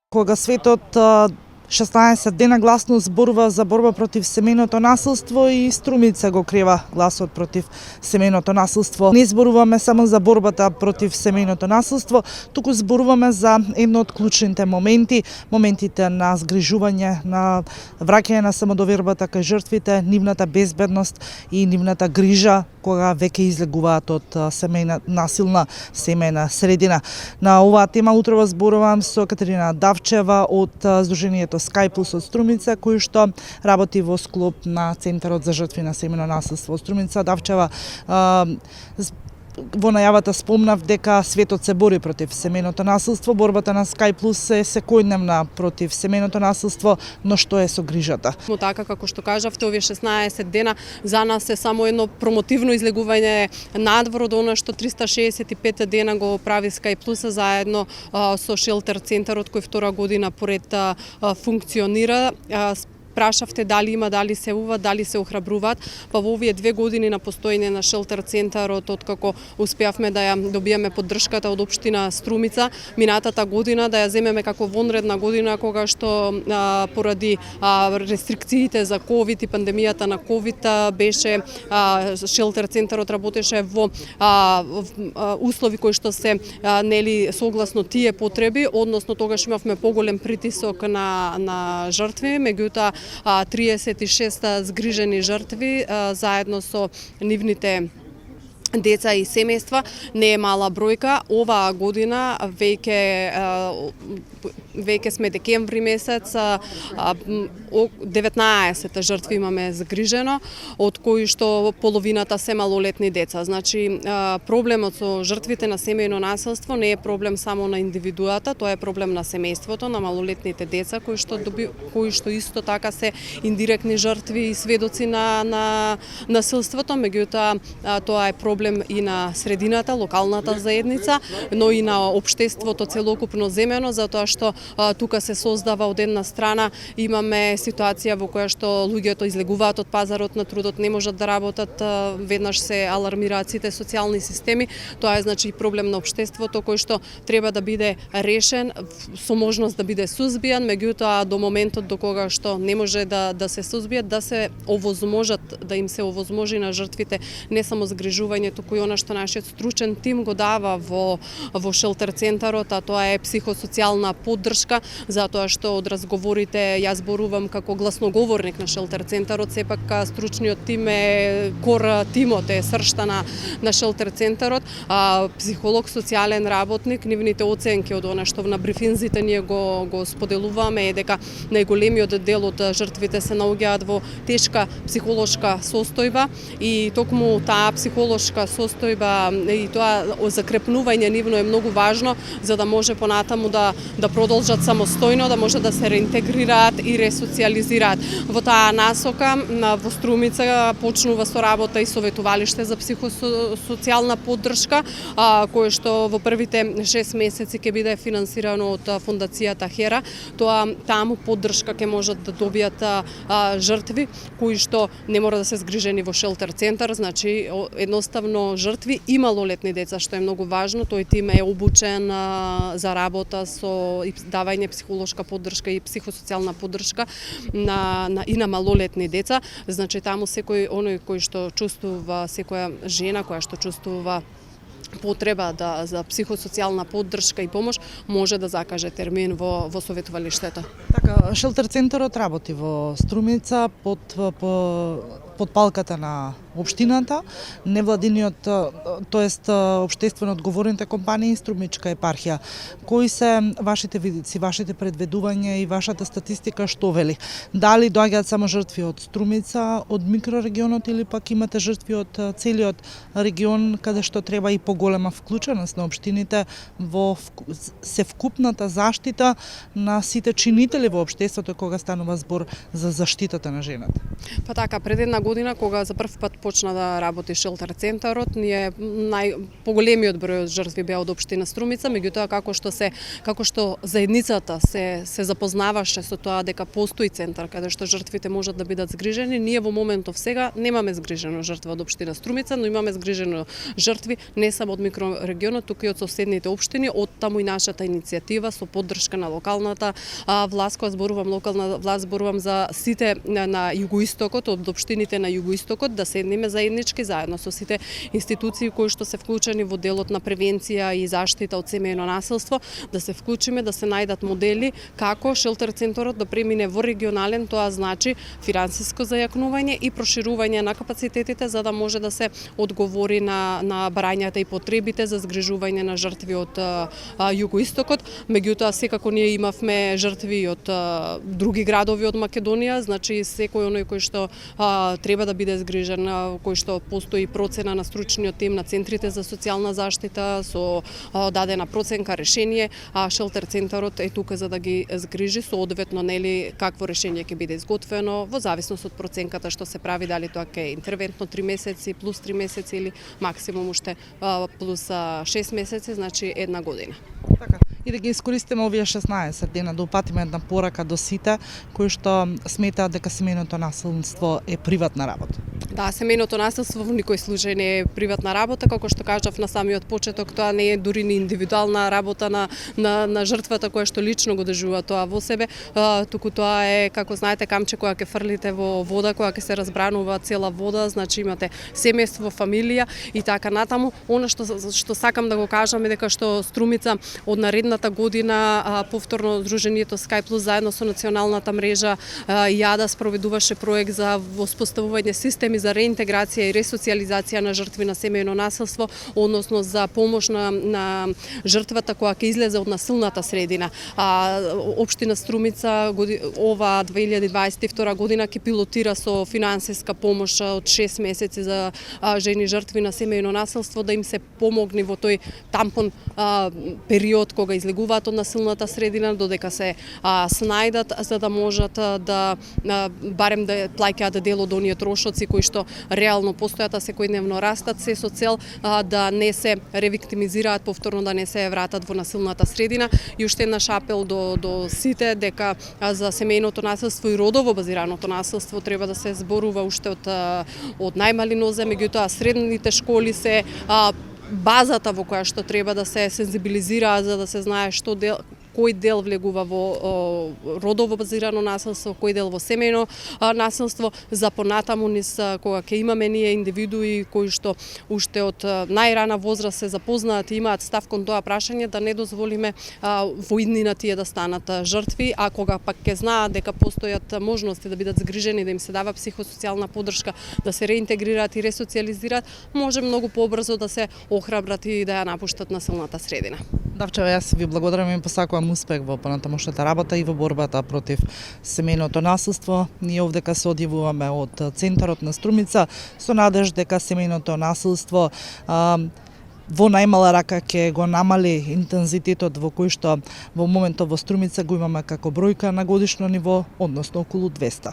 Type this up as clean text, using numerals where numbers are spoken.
Кога светот 16 дена гласно зборува за борба против семејното насилство и Струмица го крива гласот против семејното насилство. Не зборуваме само за борбата против семејното насилство, туку зборуваме за едно од клучните моментите на згрижување, на враќање на самодовербата кај жртвите, нивната безбедност и нивната грижа кога веќе излегуваат од насилна семејна средина. На оваа тема утрово зборувам со Катерина Давчева од Сдруженијето Sky Plus од Струмица, кој што работи во склоп на Центарот за жртви на семејно насилство од Струмица. Давчева, во најавата спомнав дека светот се бори против семејното насилство, борбата на Sky Plus е секојдневна против семејното насилство, но што е со грижата? Така како што кажавте, овие 16 дена за нас е само едно промотивно излегување надвор од она што 365 дена го прави Sky Plus заедно со Шелтер центарот кој втора година поред функционира. Прашавте дали се ува, дали се охрабруваат, па во овие 2 години на постоење на Шелтер центарот, откако успеавме да ја добиеме поддршката од општина Струмица, минатата година да ја земеме како вонредна година, кога што поради рестрикциите за ковид и пандемијата на ковид беше Шелтер центарот работеше во услови кои што се нели согласно тие потреби, односно тогаш имавме поголем притисок на жртви, меѓутоа 36 згрижени жртви заедно со нивните деца и семејства, не е мала бројка. Оваа година веќе сме декември месец, 19 жртви имаме згрижено, од кои што половината се малолетни деца. Значи, проблемот со жртвите на семејно насилство не е проблем само на индивидуата, тоа е проблем на семејството, на малолетните деца, кои што исто така се индиректни жртви и сведоци на насилството, меѓутоа тоа е проблем и на средината, локалната заедница, но и на општеството целокупно земено, затоа што тука се создава од една страна имаме ситуација во која што луѓето излегуваат од пазарот на трудот, не можат да работат, веднаш се алармираат сите социјални системи. Тоа е значи проблем на општеството кој што треба да биде решен со можност да биде сузбијан, меѓутоа до моментот до кога што не може да се сузбијат, да се овозможат, да им се овозможи на жртвите не само згрижување, туку и она што нашиот стручен тим го дава во Шелтер центарот, а тоа е психосоцијална поддршка, затоа што од разговорите јас зборувам како гласноговорник на Шелтер центарот, сепак стручниот тим е кор тимот, е сршта на Шелтер центарот, психолог, социјален работник, нивните оценки од она што на брифинзите ние го споделуваме е дека најголемиот дел од жртвите се наоѓаат во тешка психолошка состојба и токму таа психолошка состојба и тоа закрепнување нивно е многу важно за да може понатаму да продолжат самостојно, да може да се реинтегрираат и ресоциализираат. Во таа насока во Струмица почнува со работа и советувалиште за психосоцијална поддршка, кое што во првите 6 месеци ќе биде финансирано од фондацијата Хера. Таму поддршка ќе можат да добијат жртви кои што не мора да се згрижени во Шелтер центар, значи едноставно жртви и малолетни деца, што е многу важно. Тој тим е обучен за работа со давање психолошка поддршка и психосоцијална поддршка и на малолетни деца. Значи таму секој оној кој што чувствува, секоја жена која што чувствува потреба за психосоцијална поддршка и помош може да закаже термин во советувалиштето. Така, Шелтер центарот работи во Струмица под палката на општината, невладиниот, тоест општествено одговорните компании и Струмичка епархија. Кои се вашите видици, вашите предвидувања и вашата статистика што вели? Дали доаѓаат само жртви од Струмица, од микрорегионот или пак имате жртви од целиот регион каде што треба и поголема вклученост на општините во севкупната заштита на сите чинители во општеството кога станува збор за заштитата на жената? Па така, пред една година кога за прв пат почна да работи шелтер центарот, ние поголемиот број од жртви беа од општина Струмица, меѓутоа како што заедницата се запознаваше со тоа дека постои центар каде што жртвите можат да бидат згрижени, ние во моментов сега немаме згрижено жртва од општина Струмица, но имаме згрижено жртви не само од микрорегионот, туку и од соседните општини, од таму и нашата иницијатива со поддршка на локалната власт, кога зборувам локална власт, зборувам за сите на југоистокот, од општините на југоистокот, да седнеме заеднички заедно со сите институции кои што се вклучени во делот на превенција и заштита од семејно насилство, да се вклучиме, да се најдат модели како шелтер центарот да премине во регионален, тоа значи финансиско зајакнување и проширување на капацитетите за да може да се одговори на барањата и потребите за згрижување на жртви од југоистокот. Меѓутоа секако ние имавме жртви од други градови од Македонија, значи секој оној кој што треба да биде згрижен, кој што постои процена на стручниот тим на центрите за социјална заштита со дадена проценка решение, а шелтер центарот е тука за да ги згрижи соодветно нели какво решение ќе биде изготвено во зависност од проценката што се прави, дали тоа ќе е интервентно 3 месеци плюс 3 месеци или максимум уште плюс 6 месеци, значи 1 година. Така. И да ги искористиме овие 16 дена да упатиме една порака до сите кои што сметаат дека семејното насилство е приватна работа. Да, семејното насилство во никој случај не е приватна работа, како што кажав на самиот почеток, тоа не е дури ни индивидуална работа на жртвата која што лично го доживува тоа во себе, туку тоа е, како знаете, камче која ќе фрлите во вода, која ќе се разбранува цела вода, значи имате семејство, фамилија и така натаму. Она што сакам да го кажам е дека што Струмица од наредната година повторно Сдруженијето Sky Plus заедно со националната мрежа ЈАДА спроведуваше проект за воспоставување системи за реинтеграција и ресоциализација на жртви на семејно насилство, односно за помош на жртвата која ќе излезе од насилната средина. Општина Струмица ова 2022 година ќе пилотира со финансиска помош од 6 месеци за жени жртви на семејно насилство да им се помогне во тој тампон период кога излегуваат од насилната средина додека се снајдат за да можат да барем да плаќаат дел од оние трошоци кои што реално постојат, а секојдневно растат, се со цел да не се ревиктимизираат, повторно да не се вратат во насилната средина. И уште еднаш апел до сите дека за семејното насилство и родово базираното насилство треба да се зборува уште од најмали нозе, меѓутоа средните школи се базата во која што треба да се сензибилизира за да се знае кој дел влегува во родово базирано насилство, кој дел во семејно насилство, за понатаму низ кога ќе имаме ние индивидуи кои што уште од најрана возраст се запознаат и имаат став кон тоа прашање, да не дозволиме во иднина тие да станат жртви, а кога пак ќе знаат дека постојат можности да бидат згрижени, да им се дава психосоцијална поддршка, да се реинтегрираат и ресоциализираат, може многу побрзо да се охрабрат и да ја напуштат насилната средина. Давчева, јас ви благодарам и посакувам успех во понатамошната работа и во борбата против семејното насилство. Ние овдека се одјавуваме од центарот на Струмица со надеж дека семејното насилство во најмала рака ќе го намали интензитетот во кој што во моментот во Струмица го имаме како бројка на годишно ниво, односно околу 200.